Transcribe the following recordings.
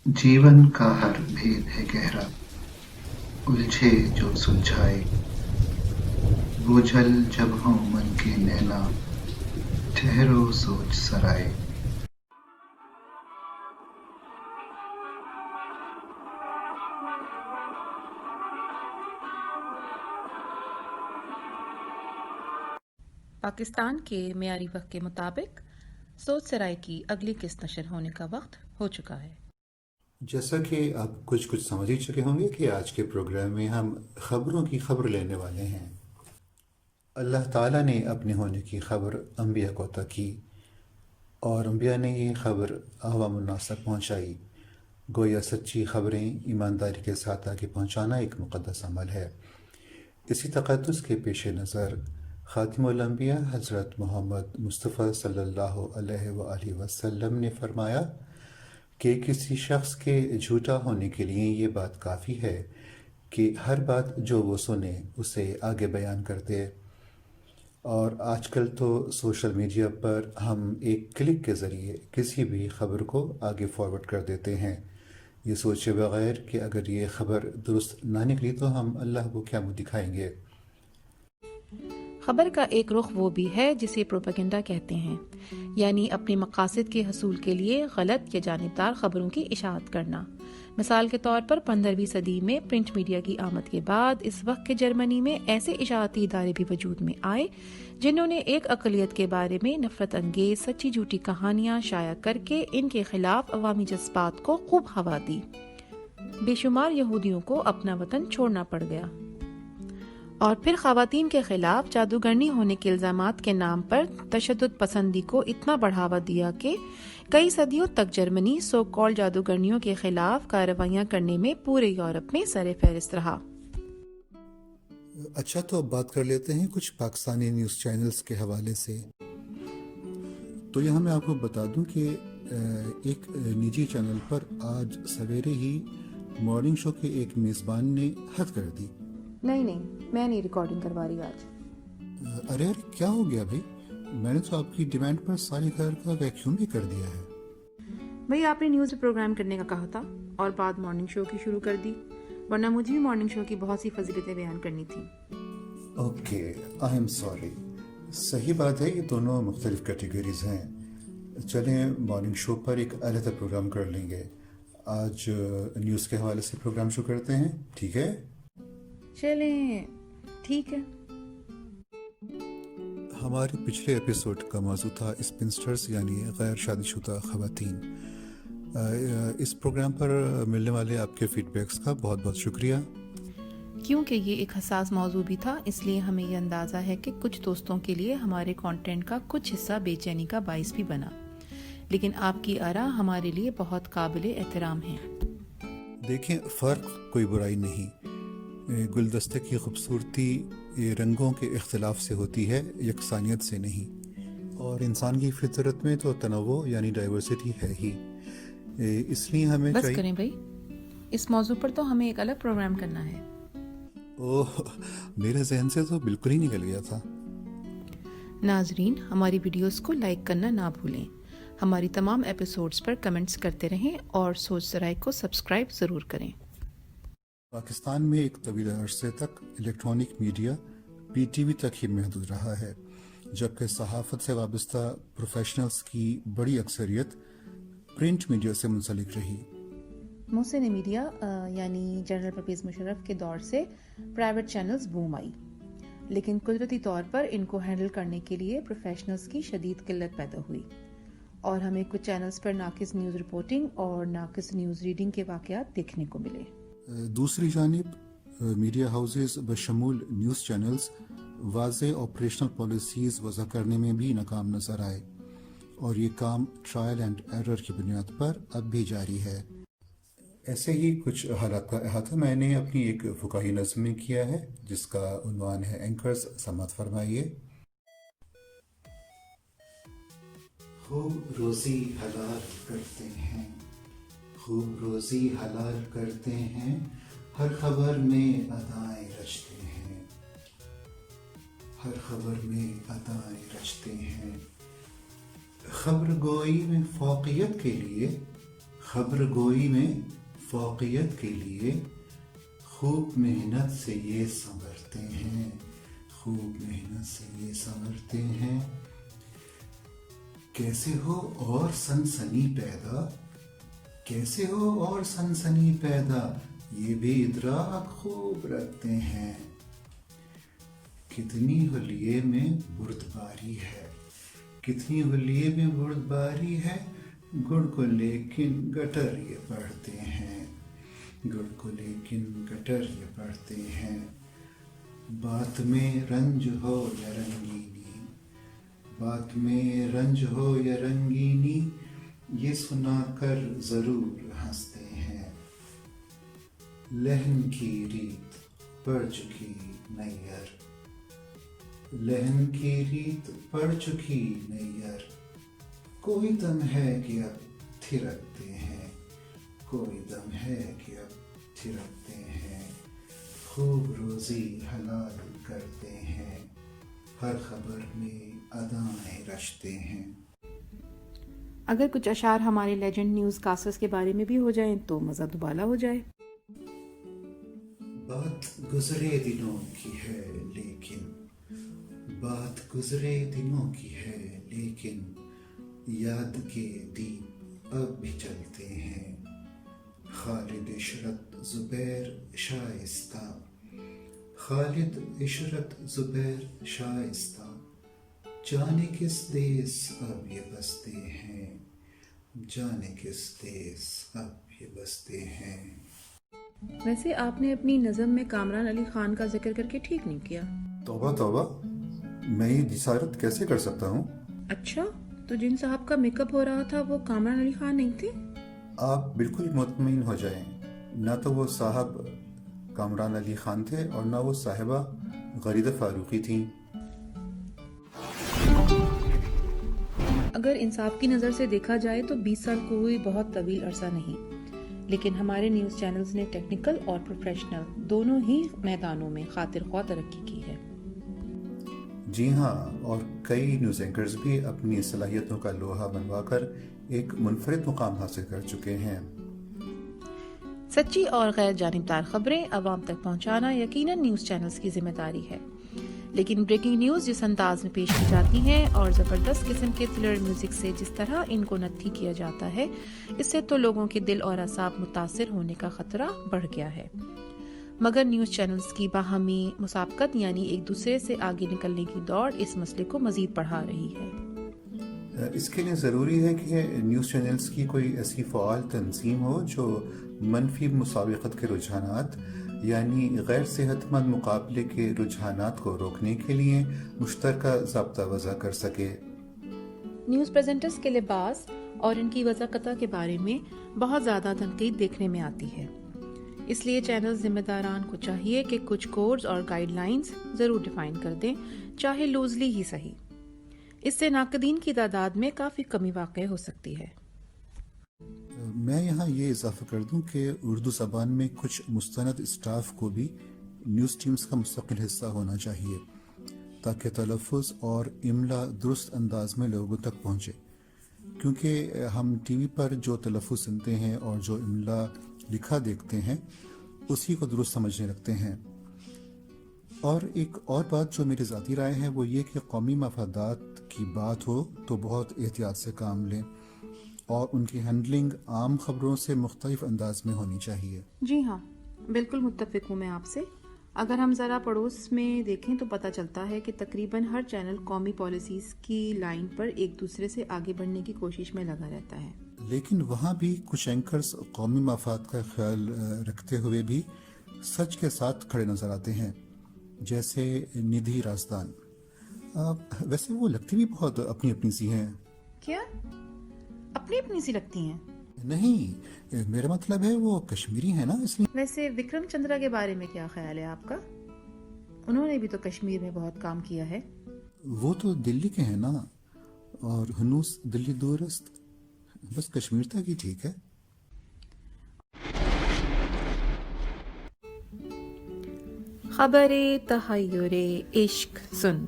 जीवन का हर भेद है गहरा, उलझे जो सुलझाए, बोझल जब हों मन के नैना, ठहरो सोच सराय। पाकिस्तान के मियारी वक्त के मुताबिक सोच सराय की अगली किस्त नशर होने का वक्त हो चुका है। जैसा कि आप कुछ कुछ समझ ही चुके होंगे कि आज के प्रोग्राम में हम ख़बरों की खबर लेने वाले हैं। अल्लाह ताला ने अपने होने की खबर अम्बिया को अता की और अम्बिया ने ये खबर अवाम उन्नास तक पहुँचाई। गोया सच्ची खबरें ईमानदारी के साथ आगे पहुँचाना एक मुक़द्दस अमल है। इसी तक़द्दुस के पेश नज़र ख़ातिमुल अंबिया हज़रत मोहम्मद मुस्तफ़ा सल्लल्लाहु अलैहि वसल्लम ने फरमाया कि किसी शख्स के झूठा होने के लिए ये बात काफ़ी है कि हर बात जो वो सुने उसे आगे बयान कर दे। और आजकल तो सोशल मीडिया पर हम एक क्लिक के ज़रिए किसी भी ख़बर को आगे फॉरवर्ड कर देते हैं, ये सोचे बगैर कि अगर ये ख़बर दुरुस्त ना निकली तो हम अल्लाह को क्या मुँह दिखाएंगे। खबर का एक रुख वो भी है जिसे प्रोपेगेंडा कहते हैं, यानी अपने मकासद के हसूल के लिए गलत या जानिबदार खबरों की इशाअत करना। मिसाल के तौर पर 15वीं सदी में प्रिंट मीडिया की आमद के बाद इस वक्त के जर्मनी में ऐसे इशाअती इदारे भी वजूद में आए जिन्होंने एक अक़लियत के बारे में नफरत अंगेज सच्ची झूठी कहानियां शाया करके इनके खिलाफ अवामी जज्बात को खूब हवा दी। बेशुमार यहूदियों को अपना वतन छोड़ना पड़ गया और फिर ख़वातीन के खिलाफ जादूगरनी होने के इल्ज़ामात के नाम पर तशद्दुद पसंदी को इतना बढ़ावा दिया कि कई सदियों तक जर्मनी सो कॉल्ड जादूगरनियों के खिलाफ कार्रवाइयाँ करने में पूरे यूरोप में सरे फहरिस्त रहा। अच्छा, तो अब बात कर लेते हैं कुछ पाकिस्तानी न्यूज़ चैनल्स के हवाले से। तो यहाँ मैं आपको बता दूं कि एक निजी चैनल पर आज सवेरे ही मॉर्निंग शो के एक मेज़बान ने हद कर दी। नहीं, मैं नहीं रिकॉर्डिंग करवा रही आज। अरे अरे, क्या हो गया भाई? मैंने तो आपकी डिमांड पर सारे घर का वैक्यूम भी कर दिया है। भाई आपने न्यूज़ प्रोग्राम करने का कहा था और बाद मॉर्निंग शो की शुरू कर दी, वरना मुझे भी मॉर्निंग शो की बहुत सी फजीलतें बयान करनी थी। Okay, I am sorry. सही बात है, ये दोनों मुख्तलिफ कैटेगरीज हैं। चलें मॉर्निंग शो पर एक अलग प्रोग्राम कर लेंगे। आज न्यूज़ के हवाले से प्रोग्राम शुरू करते हैं, ठीक है? चलें, ठीक है। हमारे पिछले एपिसोड का मौजू था स्पिंस्टर्स यानी गैर शादीशुदा ख़वातीन। इस प्रोग्राम पर मिलने वाले आपके फीडबैक्स का बहुत बहुत शुक्रिया। क्योंकि ये एक हसास मौजू भी था, इसलिए हमें ये अंदाज़ा है कि कुछ दोस्तों के लिए हमारे कंटेंट का कुछ हिस्सा बेचैनी का बाइस भी बना, लेकिन आपकी आरा हमारे लिए बहुत काबिल एहतराम है। देखें, फ़र्क कोई बुराई नहीं। गुलदस्ते की खूबसूरती रंगों के इख्तिलाफ से होती है, यकसानियत से नहीं। और इंसान की फितरत में तो तनव्वुर यानी डाइवर्सिटी है ही, इसलिए हमें बस करें भाई, इस मौजू पर तो हमें एक अलग प्रोग्राम करना है। ओह, मेरे जहन से तो बिल्कुल ही निकल गया था। नाजरीन, हमारी वीडियोस को लाइक करना ना भूलें, हमारी तमाम एपिसोड्स पर कमेंट्स करते रहें और सोच सराय को सब्सक्राइब ज़रूर करें। पाकिस्तान में एक तवील अरसे तक इलेक्ट्रॉनिक मीडिया PTV तक ही महदूद रहा है, जबकि सहाफ़त से वाबस्ता प्रोफेशनल्स की बड़ी अक्सरियत प्रिंट मीडिया से मुंसलिक रही। मोहसिन मीडिया यानी जनरल परवेज़ मुशर्रफ के दौर से प्राइवेट चैनल्स बूम आई, लेकिन कुदरती तौर पर इनको हैंडल करने के लिए प्रोफेशनल्स की शदीद किल्लत पैदा हुई और हमें कुछ चैनल्स पर नाकिस न्यूज़ रिपोर्टिंग और नाकिस न्यूज़ रीडिंग के वाक़यात देखने को मिले। दूसरी जानिब मीडिया हाउसेस बशमूल न्यूज़ चैनल्स वाज़े ऑपरेशनल पॉलिसीज़ वज़ा करने में भी नाकाम नज़र आए और ये काम ट्रायल एंड एरर की बुनियाद पर अब भी जारी है। ऐसे ही कुछ हालात का अहाता मैंने अपनी एक फ़ुकाही नज़्म में किया है, जिसका उन्वान है एंकर्स। समात फरमाइए। खूब रोज़ी हलाल करते हैं, खूब रोज़ी हलाल करते हैं, हर खबर में अदाएं रचते हैं, हर खबर में अदाएं रचते हैं। खबर गोई में फौकियत के लिए خبر گوئی میں فوقیت کے لیے خوب محنت سے یہ سنورتے ہیں، خوب محنت سے یہ سنورتے ہیں۔ کیسے ہو اور سنسنی پیدا، کیسے ہو اور سنسنی پیدا، یہ بھی ادراک خوب رکھتے ہیں۔ کتنی حلیے میں بردباری ہے، کتنی حلیے میں بردباری ہے، گڑ کو لیکن گٹر یہ پڑھتے ہیں، گڑ کو لیکن گٹر یہ پڑھتے ہیں۔ بات میں رنج ہو یا رنگینی، بات میں رنج ہو یا رنگینی، یہ سنا کر ضرور ہنستے ہیں۔ لہن کی ریت پڑ چکی نیر، لہن کی ریت پڑ چکی نیر، کوئی دم ہے کہ اب تھرکتے ہیں، کوئی دم ہے کہ اب تھرکتے ہیں۔ خوب روزی حلال کرتے ہیں، ہر خبر میں ادائیں رچتے ہیں۔ اگر کچھ اشعار ہمارے لیجنڈ نیوز کاسٹرز کے بارے میں بھی ہو جائیں تو مزہ دوبالا ہو جائے۔ بات گزرے دنوں کی ہے لیکن، بات گزرے دنوں کی ہے لیکن، یاد کے دیپ اب بھی چلتے ہیں۔ خالد عشرت زبیر شائستہ، خالد عشرت زبیر شائستہ، جانے کس دیس اب یہ بستے ہیں، جانے کس دیس اب یہ بستے ہیں۔ ویسے آپ نے اپنی نظم میں کامران علی خان کا ذکر کر کے ٹھیک نہیں کیا۔ توبہ توبہ، میں یہ جسارت کیسے کر سکتا ہوں؟ اچھا، تو جن صاحب کا میک اپ ہو رہا تھا وہ کامران علی خان نہیں تھے؟ آپ بالکل مطمئن ہو جائیں، نہ تو وہ صاحب کامران علی خان تھے اور نہ وہ صاحبہ غریدہ فاروقی تھیں۔ اگر انصاف کی نظر سے دیکھا جائے تو 20 سال کوئی بہت طویل عرصہ نہیں، لیکن ہمارے نیوز چینلز نے ٹیکنیکل اور پروفیشنل دونوں ہی میدانوں میں خاطر خواہ ترقی کی ہے۔ جی ہاں، اور کئی نیوز اینکرز بھی اپنی صلاحیتوں کا لوہا بنوا کر ایک منفرد مقام حاصل کر چکے ہیں۔ سچی اور غیر جانبدار خبریں عوام تک پہنچانا یقیناً نیوز چینلز کی ذمہ داری ہے، لیکن بریکنگ نیوز جس انداز میں پیش کی جاتی ہیں اور زبردست قسم کے تھرلر میوزک سے جس طرح ان کو نتھی کیا جاتا ہے، اس سے تو لوگوں کے دل اور اعصاب متاثر ہونے کا خطرہ بڑھ گیا ہے۔ مگر نیوز چینلز کی باہمی مسابقت یعنی ایک دوسرے سے آگے نکلنے کی دوڑ اس مسئلے کو مزید بڑھا رہی ہے۔ اس کے لیے ضروری ہے کہ نیوز چینلز کی کوئی ایسی فعال تنظیم ہو جو منفی مسابقت کے رجحانات یعنی غیر صحت مند مقابلے کے رجحانات کو روکنے کے لیے مشترکہ ضابطہ وضع کر سکے۔ نیوز پریزنٹرز کے لباس اور ان کی وضاقتہ کے بارے میں بہت زیادہ تنقید دیکھنے میں آتی ہے، اس لیے چینل ذمہ داران کو چاہیے کہ کچھ کوڈز اور گائیڈ لائنز ضرور ڈیفائن کر دیں، چاہے لوزلی ہی صحیح۔ اس سے ناقدین کی تعداد میں کافی کمی واقع ہو سکتی ہے۔ میں یہاں یہ اضافہ کر دوں کہ اردو زبان میں کچھ مستند اسٹاف کو بھی نیوز ٹیمز کا مستقل حصہ ہونا چاہیے تاکہ تلفظ اور املا درست انداز میں لوگوں تک پہنچے، کیونکہ ہم ٹی وی پر جو تلفظ سنتے ہیں اور جو املا لکھا دیکھتے ہیں اسی کو درست سمجھنے لگتے ہیں۔ اور ایک اور بات جو میری ذاتی رائے ہے وہ یہ کہ قومی مفادات کی بات ہو تو بہت احتیاط سے کام لیں اور ان کی ہینڈلنگ عام خبروں سے مختلف انداز میں ہونی چاہیے۔ جی ہاں، بالکل متفق ہوں میں آپ سے۔ اگر ہم ذرا پڑوس میں دیکھیں تو پتہ چلتا ہے کہ تقریباً ہر چینل قومی پالیسیز کی لائن پر ایک دوسرے سے آگے بڑھنے کی کوشش میں لگا رہتا ہے، لیکن وہاں بھی کچھ اینکرز قومی مفاد کا خیال رکھتے ہوئے بھی سچ کے ساتھ کھڑے نظر آتے ہیں، جیسے ندھی رازدان۔ ویسے وہ لگتی بھی بہت اپنی اپنی سی ہیں۔ کیا اپنی اپنی سی لگتی ہیں؟ نہیں، میرا مطلب ہے وہ کشمیری ہے نا، اس لیے۔ ویسے وکرم چندرا کے بارے میں کیا خیال ہے آپ کا؟ انہوں نے بھی تو کشمیر میں بہت کام کیا ہے۔ وہ تو دلی کے ہیں نا، اور ہنوس دلی دورست، بس کشمیر تک ہی ٹھیک ہے۔ خبر تحیر عشق سن،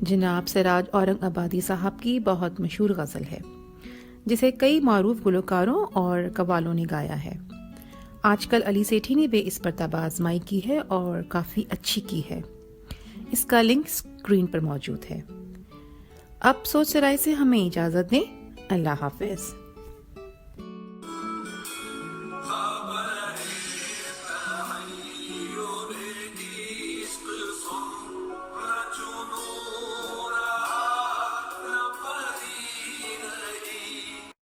جناب سراج اورنگ آبادی صاحب کی بہت مشہور غزل ہے۔ جسے کئی معروف گلوکاروں اور قوالوں نے گایا ہے۔ آج کل علی سیٹھی نے بھی اس پر طبع آزمائی کی ہے اور کافی اچھی کی ہے۔ اس کا لنک اسکرین پر موجود ہے۔ اب سوچ سرائے سے ہمیں اجازت دیں۔ اللہ حافظ۔